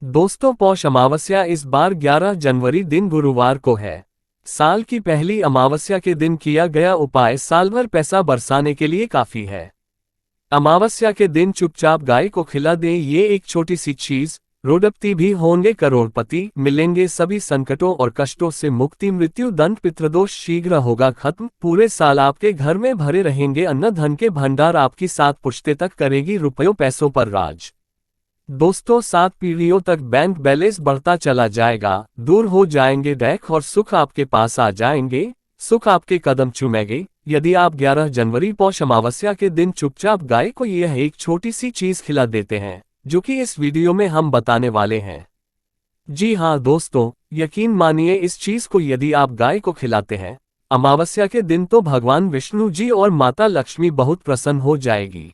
दोस्तों, पौष अमावस्या इस बार 11 जनवरी दिन गुरुवार को है। साल की पहली अमावस्या के दिन किया गया उपाय साल भर पैसा बरसाने के लिए काफी है। अमावस्या के दिन चुपचाप गाय को खिला दें, ये एक छोटी सी चीज। रोडपति भी होंगे करोड़पति, मिलेंगे सभी संकटों और कष्टों से मुक्ति, मृत्यु दंड पितृदोष शीघ्र होगा खत्म, पूरे साल आपके घर में भरे रहेंगे अन्न धन के भंडार, आपकी 7 पुश्ते तक करेगी रुपयों पैसों पर राज। दोस्तों, 7 पीढ़ियों तक बैंक बैलेंस बढ़ता चला जाएगा, दूर हो जाएंगे डैक और सुख आपके पास आ जाएंगे, सुख आपके कदम चूमेंगे। यदि आप 11 जनवरी पौष अमावस्या के दिन चुपचाप गाय को यह एक छोटी सी चीज खिला देते हैं, जो कि इस वीडियो में हम बताने वाले हैं। जी हाँ दोस्तों, यकीन मानिए, इस चीज को यदि आप गाय को खिलाते हैं अमावस्या के दिन, तो भगवान विष्णु जी और माता लक्ष्मी बहुत प्रसन्न हो जाएगी।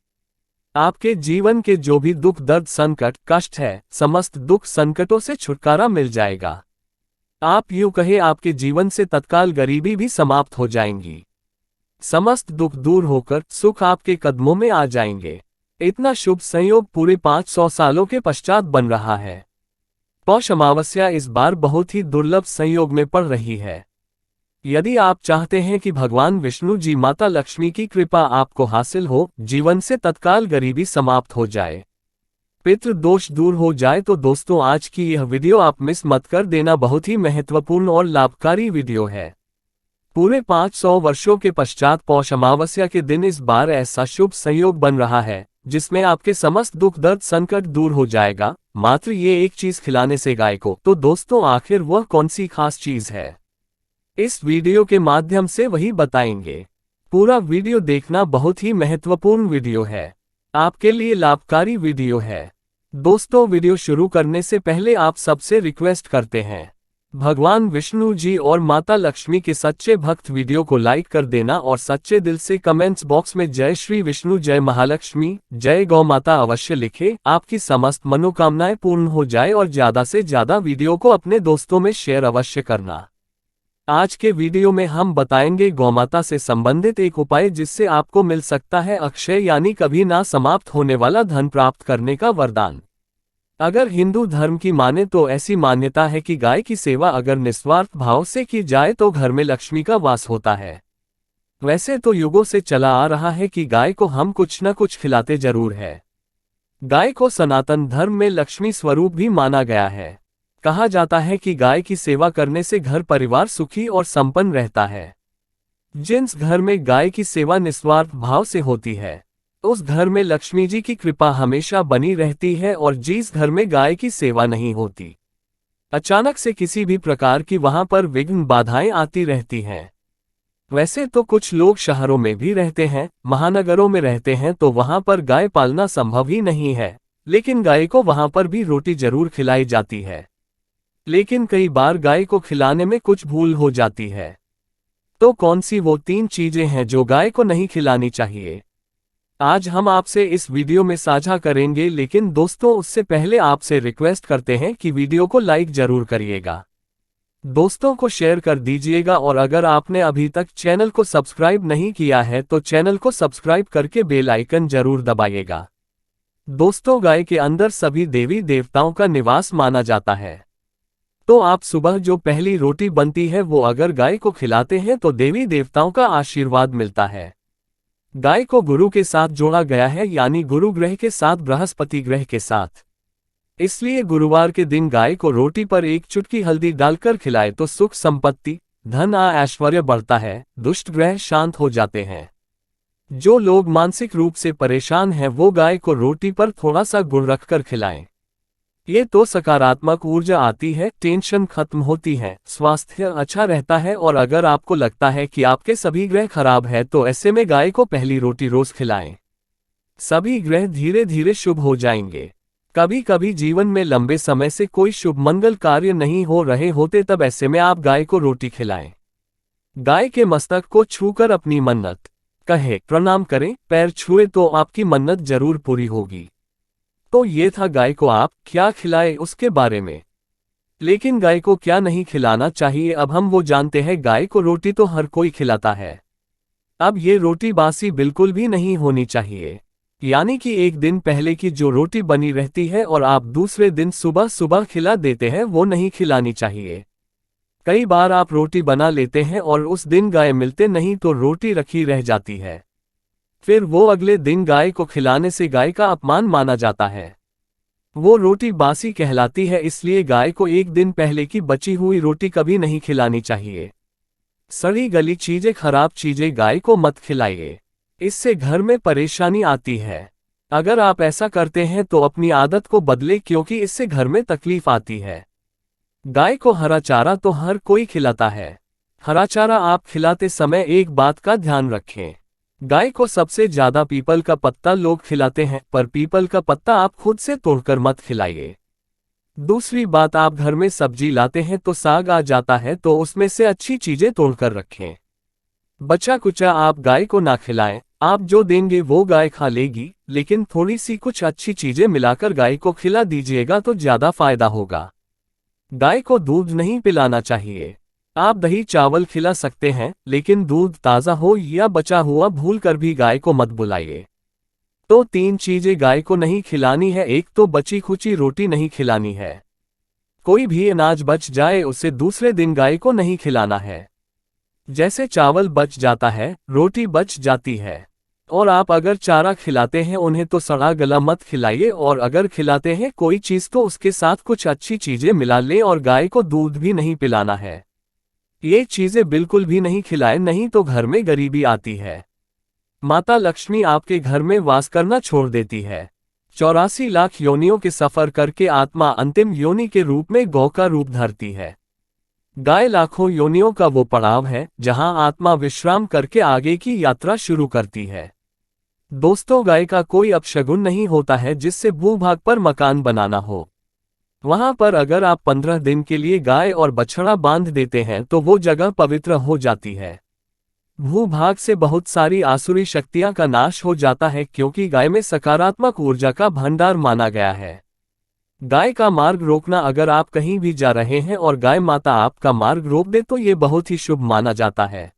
आपके जीवन के जो भी दुख दर्द संकट कष्ट है, समस्त दुख संकटों से छुटकारा मिल जाएगा। आप यूं कहे, आपके जीवन से तत्काल गरीबी भी समाप्त हो जाएंगी, समस्त दुख दूर होकर सुख आपके कदमों में आ जाएंगे। इतना शुभ संयोग पूरे 500 सालों के पश्चात बन रहा है। पौष अमावस्या इस बार बहुत ही दुर्लभ संयोग में पड़ रही है। यदि आप चाहते हैं कि भगवान विष्णु जी माता लक्ष्मी की कृपा आपको हासिल हो, जीवन से तत्काल गरीबी समाप्त हो जाए, पितृ दोष दूर हो जाए, तो दोस्तों आज की यह वीडियो आप मिस मत कर देना। बहुत ही महत्वपूर्ण और लाभकारी वीडियो है। पूरे 500 वर्षों के पश्चात पौष अमावस्या के दिन इस बार ऐसा शुभ संयोग बन रहा है, जिसमें आपके समस्त दुख दर्द संकट दूर हो जाएगा, मात्र ये एक चीज खिलाने से गाय को। तो दोस्तों, आखिर वह कौन सी खास चीज है, इस वीडियो के माध्यम से वही बताएंगे। पूरा वीडियो देखना, बहुत ही महत्वपूर्ण वीडियो है, आपके लिए लाभकारी वीडियो है। दोस्तों, वीडियो शुरू करने से पहले आप सबसे रिक्वेस्ट करते हैं, भगवान विष्णु जी और माता लक्ष्मी के सच्चे भक्त वीडियो को लाइक कर देना और सच्चे दिल से कमेंट्स बॉक्स में जय श्री विष्णु, जय महालक्ष्मी, जय गौ माता अवश्य लिखें। आपकी समस्त मनोकामनाएं पूर्ण हो जाए और ज्यादा से ज्यादा वीडियो को अपने दोस्तों में शेयर अवश्य करना। आज के वीडियो में हम बताएंगे गौमाता से संबंधित एक उपाय, जिससे आपको मिल सकता है अक्षय यानी कभी ना समाप्त होने वाला धन प्राप्त करने का वरदान। अगर हिंदू धर्म की माने तो ऐसी मान्यता है कि गाय की सेवा अगर निस्वार्थ भाव से की जाए तो घर में लक्ष्मी का वास होता है। वैसे तो युगों से चला आ रहा है कि गाय को हम कुछ न कुछ खिलाते जरूर है। गाय को सनातन धर्म में लक्ष्मी स्वरूप भी माना गया है। कहा जाता है कि गाय की सेवा करने से घर परिवार सुखी और संपन्न रहता है। जिस घर में गाय की सेवा निस्वार्थ भाव से होती है, उस घर में लक्ष्मी जी की कृपा हमेशा बनी रहती है, और जिस घर में गाय की सेवा नहीं होती, अचानक से किसी भी प्रकार की वहां पर विघ्न बाधाएं आती रहती हैं। वैसे तो कुछ लोग शहरों में भी रहते हैं, महानगरों में रहते हैं, तो वहां पर गाय पालना संभव ही नहीं है, लेकिन गाय को वहां पर भी रोटी जरूर खिलाई जाती है। लेकिन कई बार गाय को खिलाने में कुछ भूल हो जाती है। तो कौन सी वो 3 चीजें हैं जो गाय को नहीं खिलानी चाहिए, आज हम आपसे इस वीडियो में साझा करेंगे। लेकिन दोस्तों, उससे पहले आपसे रिक्वेस्ट करते हैं कि वीडियो को लाइक जरूर करिएगा, दोस्तों को शेयर कर दीजिएगा, और अगर आपने अभी तक चैनल को सब्सक्राइब नहीं किया है तो चैनल को सब्सक्राइब करके बेल आइकन जरूर दबाइएगा। दोस्तों, गाय के अंदर सभी देवी देवताओं का निवास माना जाता है, तो आप सुबह जो पहली रोटी बनती है वो अगर गाय को खिलाते हैं तो देवी देवताओं का आशीर्वाद मिलता है। गाय को गुरु के साथ जोड़ा गया है, यानी गुरु ग्रह के साथ, बृहस्पति ग्रह के साथ। इसलिए गुरुवार के दिन गाय को रोटी पर एक चुटकी हल्दी डालकर खिलाए तो सुख संपत्ति धन ऐश्वर्य बढ़ता है, दुष्ट ग्रह शांत हो जाते हैं। जो लोग मानसिक रूप से परेशान हैं वो गाय को रोटी पर थोड़ा सा गुड़ रखकर खिलाएं। ये तो सकारात्मक ऊर्जा आती है, टेंशन खत्म होती है, स्वास्थ्य अच्छा रहता है। और अगर आपको लगता है कि आपके सभी ग्रह खराब है तो ऐसे में गाय को पहली रोटी रोज खिलाएं, सभी ग्रह धीरे धीरे शुभ हो जाएंगे। कभी कभी जीवन में लंबे समय से कोई शुभ मंगल कार्य नहीं हो रहे होते, तब ऐसे में आप गाय को रोटी खिलाएं। गाय के मस्तक को छूकर अपनी मन्नत कहे, प्रणाम करें, पैर छुए तो आपकी मन्नत जरूर पूरी होगी। तो ये था गाय को आप क्या खिलाए उसके बारे में। लेकिन गाय को क्या नहीं खिलाना चाहिए, अब हम वो जानते हैं। गाय को रोटी तो हर कोई खिलाता है, अब ये रोटी बासी बिल्कुल भी नहीं होनी चाहिए। यानी कि एक दिन पहले की जो रोटी बनी रहती है और आप दूसरे दिन सुबह सुबह खिला देते हैं वो नहीं खिलानी चाहिए। कई बार आप रोटी बना लेते हैं और उस दिन गाय मिलते नहीं तो रोटी रखी रह जाती है। फिर वो अगले दिन गाय को खिलाने से गाय का अपमान माना जाता है। वो रोटी बासी कहलाती है, इसलिए गाय को एक दिन पहले की बची हुई रोटी कभी नहीं खिलानी चाहिए। सड़ी गली चीजें, खराब चीजें गाय को मत खिलाइए, इससे घर में परेशानी आती है। अगर आप ऐसा करते हैं तो अपनी आदत को बदले, क्योंकि इससे घर में तकलीफ आती है। गाय को हरा चारा तो हर कोई खिलाता है। हरा चारा आप खिलाते समय एक बात का ध्यान रखें, गाय को सबसे ज्यादा पीपल का पत्ता लोग खिलाते हैं, पर पीपल का पत्ता आप खुद से तोड़कर मत खिलाइए। दूसरी बात, आप घर में सब्जी लाते हैं तो साग आ जाता है तो उसमें से अच्छी चीजें तोड़कर रखें। बचा कुचा आप गाय को ना खिलाएं, आप जो देंगे वो गाय खा लेगी, लेकिन थोड़ी सी कुछ अच्छी चीजें मिलाकर गाय को खिला दीजिएगा तो ज्यादा फायदा होगा। गाय को दूध नहीं पिलाना चाहिए। आप दही चावल खिला सकते हैं, लेकिन दूध ताज़ा हो या बचा हुआ भूलकर भी गाय को मत बुलाइए। तो 3 चीजें गाय को नहीं खिलानी है। एक तो बची खुची रोटी नहीं खिलानी है। कोई भी अनाज बच जाए उसे दूसरे दिन गाय को नहीं खिलाना है। जैसे चावल बच जाता है, रोटी बच जाती है। और आप अगर चारा खिलाते हैं उन्हें तो सड़ा गला मत खिलाइए, और अगर खिलाते हैं कोई चीज़ तो उसके साथ कुछ अच्छी चीज़ें मिला लें। और गाय को दूध भी नहीं पिलाना है। ये चीज़ें बिल्कुल भी नहीं खिलाएं, नहीं तो घर में गरीबी आती है। माता लक्ष्मी आपके घर में वास करना छोड़ देती है। 84 लाख योनियों के सफर करके आत्मा अंतिम योनि के रूप में गौ का रूप धरती है। गाय लाखों योनियों का वो पड़ाव है जहां आत्मा विश्राम करके आगे की यात्रा शुरू करती है। दोस्तों, गाय का कोई अपशगुन नहीं होता है जिससे भूभाग पर मकान बनाना हो। वहां पर अगर आप 15 दिन के लिए गाय और बछड़ा बांध देते हैं तो वो जगह पवित्र हो जाती है। भूभाग से बहुत सारी आसुरी शक्तियां का नाश हो जाता है, क्योंकि गाय में सकारात्मक ऊर्जा का भंडार माना गया है। गाय का मार्ग रोकना, अगर आप कहीं भी जा रहे हैं और गाय माता आपका मार्ग रोक दे तो ये बहुत ही शुभ माना जाता है।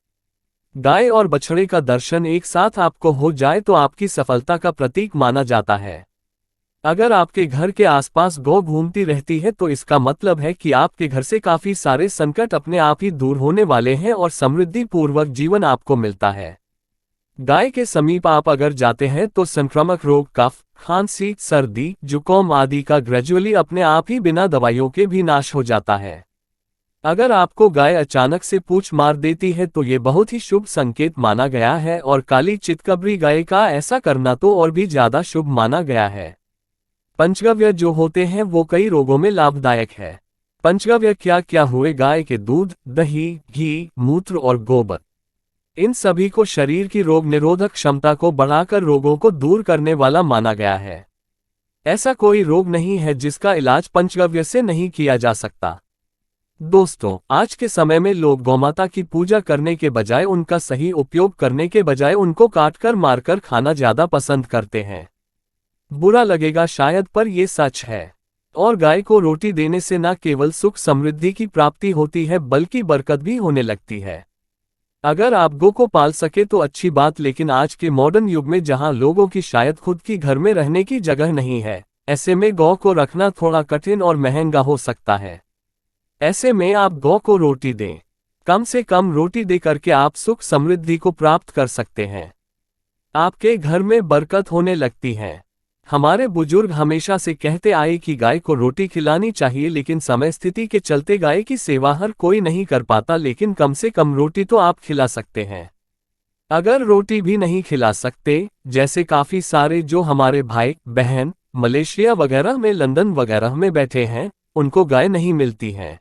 गाय और बछड़े का दर्शन एक साथ आपको हो जाए तो आपकी सफलता का प्रतीक माना जाता है। अगर आपके घर के आसपास गौ घूमती रहती है तो इसका मतलब है कि आपके घर से काफी सारे संकट अपने आप ही दूर होने वाले हैं और समृद्धि पूर्वक जीवन आपको मिलता है। गाय के समीप आप अगर जाते हैं तो संक्रामक रोग, कफ, खांसी, सर्दी, जुकाम आदि का ग्रेजुअली अपने आप ही बिना दवाइयों के भी नाश हो जाता है। अगर आपको गाय अचानक से पूंछ मार देती है तो ये बहुत ही शुभ संकेत माना गया है, और काली चितकबरी गाय का ऐसा करना तो और भी ज्यादा शुभ माना गया है। पंचगव्य जो होते हैं वो कई रोगों में लाभदायक है। पंचगव्य क्या क्या हुए? गाय के दूध, दही, घी, मूत्र और गोबर। इन सभी को शरीर की रोग निरोधक क्षमता को बढ़ाकर रोगों को दूर करने वाला माना गया है। ऐसा कोई रोग नहीं है जिसका इलाज पंचगव्य से नहीं किया जा सकता। दोस्तों, आज के समय में लोग गौमाता की पूजा करने के बजाय, उनका सही उपयोग करने के बजाय उनको काटकर मारकर खाना ज्यादा पसंद करते हैं। बुरा लगेगा शायद, पर ये सच है। और गाय को रोटी देने से न केवल सुख समृद्धि की प्राप्ति होती है बल्कि बरकत भी होने लगती है। अगर आप गौ को पाल सके तो अच्छी बात, लेकिन आज के मॉडर्न युग में जहां लोगों की शायद खुद की घर में रहने की जगह नहीं है, ऐसे में गौ को रखना थोड़ा कठिन और महंगा हो सकता है। ऐसे में आप गौ को रोटी दें। कम से कम रोटी दे करके आप सुख समृद्धि को प्राप्त कर सकते हैं। आपके घर में बरकत होने लगती है। हमारे बुजुर्ग हमेशा से कहते आए कि गाय को रोटी खिलानी चाहिए, लेकिन समय स्थिति के चलते गाय की सेवा हर कोई नहीं कर पाता, लेकिन कम से कम रोटी तो आप खिला सकते हैं। अगर रोटी भी नहीं खिला सकते, जैसे काफी सारे जो हमारे भाई बहन मलेशिया वगैरह में, लंदन वगैरह में बैठे हैं, उनको गाय नहीं मिलती है।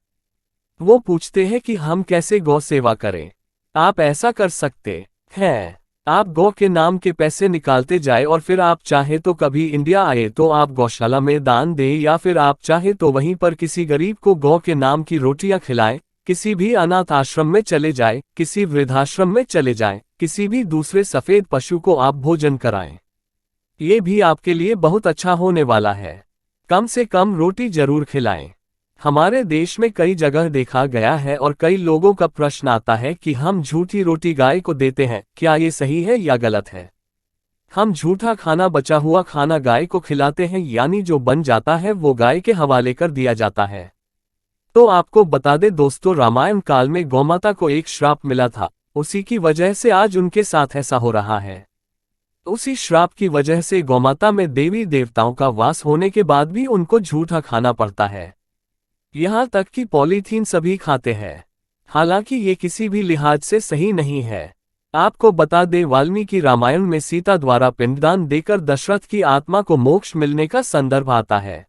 वो पूछते हैं कि हम कैसे गौ सेवा करें। आप ऐसा कर सकते हैं, आप गौ के नाम के पैसे निकालते जाए और फिर आप चाहे तो कभी इंडिया आए तो आप गौशाला में दान दें, या फिर आप चाहे तो वहीं पर किसी गरीब को गौ के नाम की रोटियां खिलाएं। किसी भी अनाथ आश्रम में चले जाए, किसी वृद्धाश्रम में चले जाएं, किसी भी दूसरे सफेद पशु को आप भोजन कराएं। ये भी आपके लिए बहुत अच्छा होने वाला है। कम से कम रोटी जरूर खिलाएं। हमारे देश में कई जगह देखा गया है और कई लोगों का प्रश्न आता है कि हम झूठी रोटी गाय को देते हैं, क्या ये सही है या गलत है? हम झूठा खाना, बचा हुआ खाना गाय को खिलाते हैं, यानी जो बन जाता है वो गाय के हवाले कर दिया जाता है। तो आपको बता दे दोस्तों, रामायण काल में गौमाता को एक श्राप मिला था, उसी की वजह से आज उनके साथ ऐसा हो रहा है। उसी श्राप की वजह से गौमाता में देवी देवताओं का वास होने के बाद भी उनको झूठा खाना पड़ता है। यहाँ तक कि पॉलीथीन सभी खाते हैं। हालांकि ये किसी भी लिहाज से सही नहीं है। आपको बता दें, वाल्मीकि रामायण में सीता द्वारा पिंडदान देकर दशरथ की आत्मा को मोक्ष मिलने का संदर्भ आता है।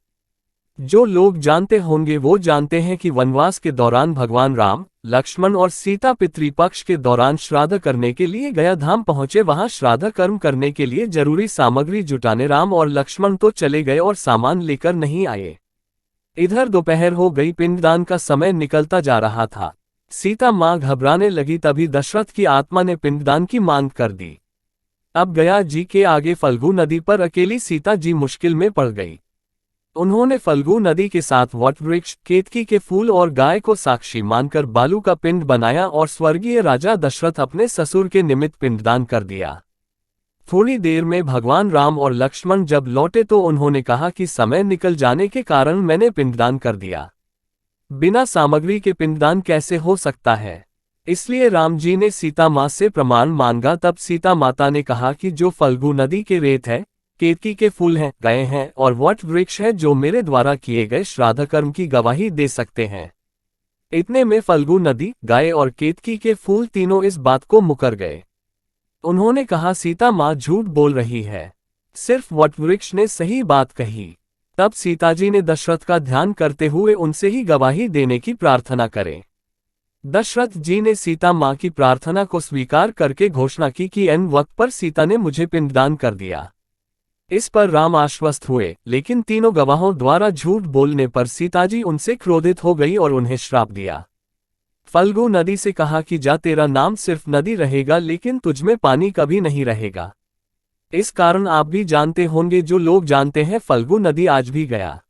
जो लोग जानते होंगे वो जानते हैं कि वनवास के दौरान भगवान राम, लक्ष्मण और सीता पितृपक्ष के दौरान श्राद्ध करने के लिए गया धाम पहुंचे। वहां श्राद्ध कर्म करने के लिए जरूरी सामग्री जुटाने राम और लक्ष्मण तो चले गए और सामान लेकर नहीं आए। इधर दोपहर हो गई, पिंडदान का समय निकलता जा रहा था। सीता मां घबराने लगी, तभी दशरथ की आत्मा ने पिंडदान की मांग कर दी। अब गया जी के आगे फल्गु नदी पर अकेली सीता जी मुश्किल में पड़ गई। उन्होंने फल्गु नदी के साथ वटवृक्ष, केतकी के फूल और गाय को साक्षी मानकर बालू का पिंड बनाया और स्वर्गीय राजा दशरथ अपने ससुर के निमित्त पिंडदान कर दिया। थोड़ी देर में भगवान राम और लक्ष्मण जब लौटे तो उन्होंने कहा कि समय निकल जाने के कारण मैंने पिंडदान कर दिया। बिना सामग्री के पिंडदान कैसे हो सकता है? इसलिए राम जी ने सीता माँ से प्रमाण मांगा। तब सीता माता ने कहा कि जो फल्गु नदी के रेत है, केतकी के फूल हैं, गाय हैं और वट वृक्ष है, जो मेरे द्वारा किए गए श्राद्ध कर्म की गवाही दे सकते हैं। इतने में फल्गु नदी, गाय और केतकी के फूल तीनों इस बात को मुकर गए। उन्होंने कहा, सीता माँ झूठ बोल रही है, सिर्फ वटवृक्ष ने सही बात कही। तब सीताजी ने दशरथ का ध्यान करते हुए उनसे ही गवाही देने की प्रार्थना करें। दशरथ जी ने सीता माँ की प्रार्थना को स्वीकार करके घोषणा की कि एन वक्त पर सीता ने मुझे पिंडदान कर दिया। इस पर राम आश्वस्त हुए, लेकिन तीनों गवाहों द्वारा झूठ बोलने पर सीताजी उनसे क्रोधित हो गई और उन्हें श्राप दिया। फल्गु नदी से कहा कि जा, तेरा नाम सिर्फ नदी रहेगा, लेकिन तुझमें पानी कभी नहीं रहेगा। इस कारण आप भी जानते होंगे, जो लोग जानते हैं, फल्गु नदी आज भी गया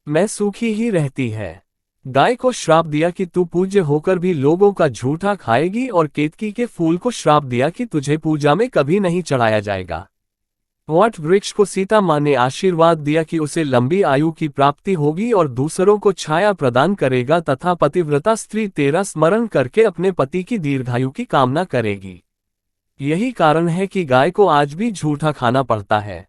मैं सूखी ही रहती है। गाय को श्राप दिया कि तू पूज्य होकर भी लोगों का झूठा खाएगी, और केतकी के फूल को श्राप दिया कि तुझे पूजा में कभी नहीं चढ़ाया जाएगा। वट वृक्ष को सीता माँ ने आशीर्वाद दिया कि उसे लंबी आयु की प्राप्ति होगी और दूसरों को छाया प्रदान करेगा, तथा पतिव्रता स्त्री तेरा स्मरण करके अपने पति की दीर्घायु की कामना करेगी। यही कारण है कि गाय को आज भी झूठा खाना पड़ता है।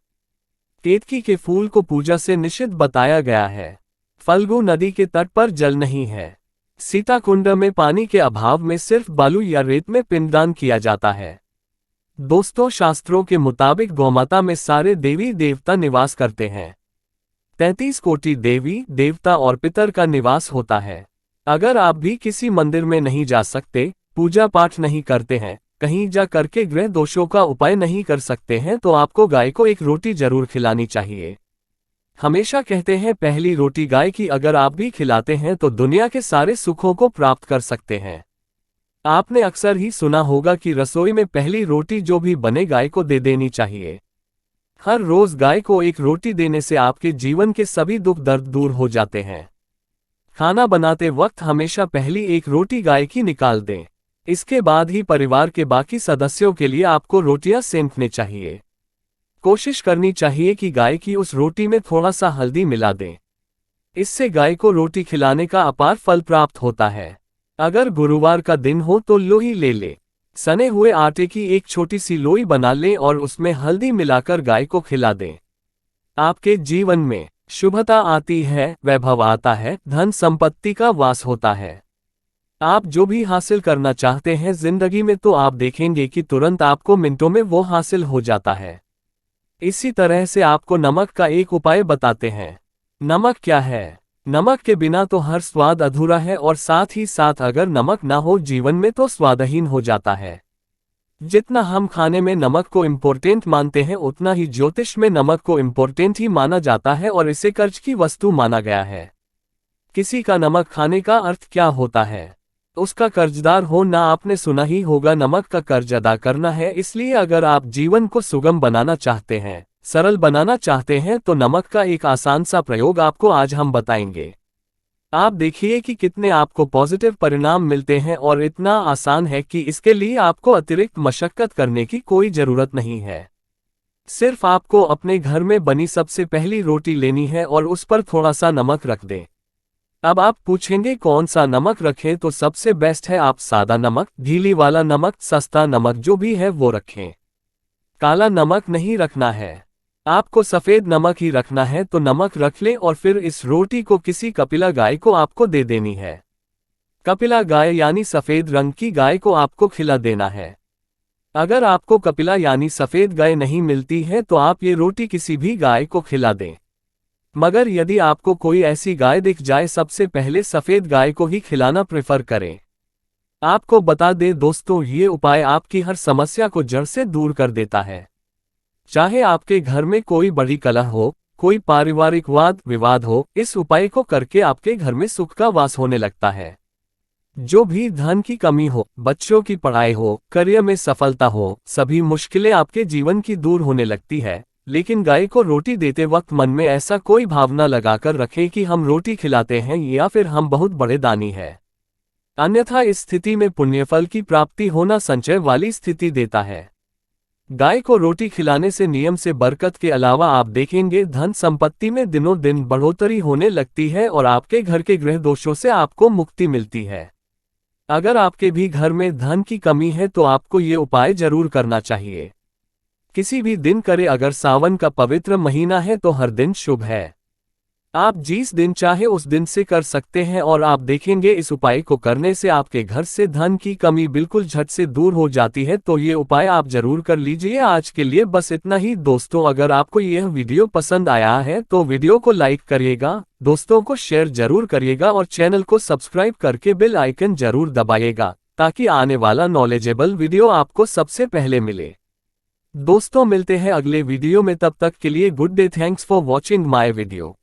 केतकी के फूल को पूजा से निषिद्ध बताया गया है। फल्गु नदी के तट पर जल नहीं है। सीता कुंड में पानी के अभाव में सिर्फ बालू या रेत में पिंडदान किया जाता है। दोस्तों, शास्त्रों के मुताबिक गौमाता में सारे देवी देवता निवास करते हैं। 33 कोटि देवी देवता और पितर का निवास होता है। अगर आप भी किसी मंदिर में नहीं जा सकते, पूजा पाठ नहीं करते हैं, कहीं जा करके ग्रह दोषों का उपाय नहीं कर सकते हैं, तो आपको गाय को एक रोटी जरूर खिलानी चाहिए। हमेशा कहते हैं, पहली रोटी गाय की अगर आप भी खिलाते हैं तो दुनिया के सारे सुखों को प्राप्त कर सकते हैं। आपने अक्सर ही सुना होगा कि रसोई में पहली रोटी जो भी बने गाय को दे देनी चाहिए। हर रोज गाय को एक रोटी देने से आपके जीवन के सभी दुख दर्द दूर हो जाते हैं। खाना बनाते वक्त हमेशा पहली एक रोटी गाय की निकाल दें। इसके बाद ही परिवार के बाकी सदस्यों के लिए आपको रोटियां सेंकने चाहिए। कोशिश करनी चाहिए कि गाय की उस रोटी में थोड़ा सा हल्दी मिला दें। इससे गाय को रोटी खिलाने का अपार फल प्राप्त होता है। अगर गुरुवार का दिन हो तो लोई ले ले, सने हुए आटे की एक छोटी सी लोई बना लें और उसमें हल्दी मिलाकर गाय को खिला दें। आपके जीवन में शुभता आती है, वैभव आता है, धन संपत्ति का वास होता है। आप जो भी हासिल करना चाहते हैं जिंदगी में, तो आप देखेंगे कि तुरंत आपको मिनटों में वो हासिल हो जाता है। इसी तरह से आपको नमक का एक उपाय बताते हैं। नमक क्या है? नमक के बिना तो हर स्वाद अधूरा है, और साथ ही साथ अगर नमक ना हो जीवन में तो स्वादहीन हो जाता है। जितना हम खाने में नमक को इम्पोर्टेंट मानते हैं, उतना ही ज्योतिष में नमक को इम्पोर्टेंट ही माना जाता है और इसे कर्ज की वस्तु माना गया है। किसी का नमक खाने का अर्थ क्या होता है? उसका कर्जदार हो ना। आपने सुना ही होगा, नमक का कर्ज अदा करना है। इसलिए अगर आप जीवन को सुगम बनाना चाहते हैं, सरल बनाना चाहते हैं, तो नमक का एक आसान सा प्रयोग आपको आज हम बताएंगे। आप देखिए कि कितने आपको पॉजिटिव परिणाम मिलते हैं, और इतना आसान है कि इसके लिए आपको अतिरिक्त मशक्कत करने की कोई जरूरत नहीं है। सिर्फ आपको अपने घर में बनी सबसे पहली रोटी लेनी है और उस पर थोड़ा सा नमक रख दें। अब आप पूछेंगे कौन सा नमक रखें, तो सबसे बेस्ट है आप सादा नमक, ढीली वाला नमक, सस्ता नमक जो भी है वो रखें। काला नमक नहीं रखना है, आपको सफेद नमक ही रखना है। तो नमक रख लें और फिर इस रोटी को किसी कपिला गाय को आपको दे देनी है। कपिला गाय यानी सफेद रंग की गाय को आपको खिला देना है। अगर आपको कपिला यानी सफेद गाय नहीं मिलती है तो आप ये रोटी किसी भी गाय को खिला दें। मगर यदि आपको कोई ऐसी गाय दिख जाए, सबसे पहले सफेद गाय को ही खिलाना प्रेफर करें। आपको बता दें दोस्तों, ये उपाय आपकी हर समस्या को जड़ से दूर कर देता है। चाहे आपके घर में कोई बड़ी कलह हो, कोई पारिवारिक वाद विवाद हो, इस उपाय को करके आपके घर में सुख का वास होने लगता है। जो भी धन की कमी हो, बच्चों की पढ़ाई हो, करियर में सफलता हो, सभी मुश्किलें आपके जीवन की दूर होने लगती है। लेकिन गाय को रोटी देते वक्त मन में ऐसा कोई भावना लगाकर रखें कि हम रोटी खिलाते हैं या फिर हम बहुत बड़े दानी हैं। अन्यथा इस स्थिति में पुण्यफल की प्राप्ति होना संचय वाली स्थिति देता है। गाय को रोटी खिलाने से नियम से बरकत के अलावा आप देखेंगे धन संपत्ति में दिनों दिन बढ़ोतरी होने लगती है और आपके घर के ग्रह दोषों से आपको मुक्ति मिलती है। अगर आपके भी घर में धन की कमी है तो आपको ये उपाय जरूर करना चाहिए। किसी भी दिन करें, अगर सावन का पवित्र महीना है तो हर दिन शुभ है। आप जिस दिन चाहे उस दिन से कर सकते हैं और आप देखेंगे इस उपाय को करने से आपके घर से धन की कमी बिल्कुल झट से दूर हो जाती है। तो ये उपाय आप जरूर कर लीजिए। आज के लिए बस इतना ही दोस्तों। अगर आपको यह वीडियो पसंद आया है तो वीडियो को लाइक करिएगा, दोस्तों को शेयर जरूर करिएगा और चैनल को सब्सक्राइब करके बेल आइकन जरूर दबाइएगा, ताकि आने वाला नॉलेजेबल वीडियो आपको सबसे पहले मिले। दोस्तों मिलते हैं अगले वीडियो में, तब तक के लिए good day. Thanks for watching my video.